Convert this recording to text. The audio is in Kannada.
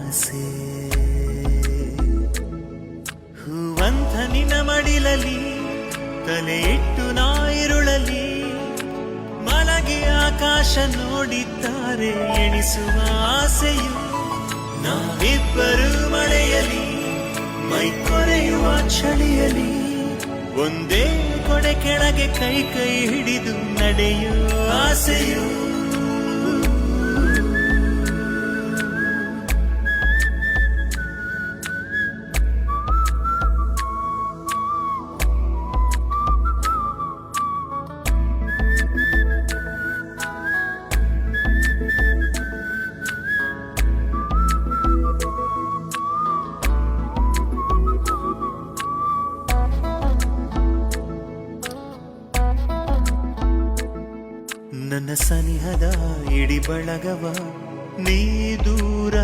ಆಸೆ. ಹೂವಂತ ನಿನ್ನ ಮಡಿಲಲಿ ತಲೆ ಇಟ್ಟು ನಾ ಇರುಳಲಿ, ಮಲಗಿ ಆಕಾಶ ನೋಡಿದ್ದಾರೆ ಎಣಿಸುವ ಆಸೆಯು. ನಾವಿಬ್ಬರು ಮಳೆಯಲಿ ಮೈ ಕೊರೆಯುವ ಚಳಿಯಲಿ, ಒಂದೇ ಕೊಡೆ ಕೆಳಗೆ ಕೈ ಕೈ ಹಿಡಿದು ನಡೆಯುವ ಆಸೆಯು. ನನ್ನ ಸನಿಹದ ಇಡಿ ಬಳಗವ ನೀ ದೂರ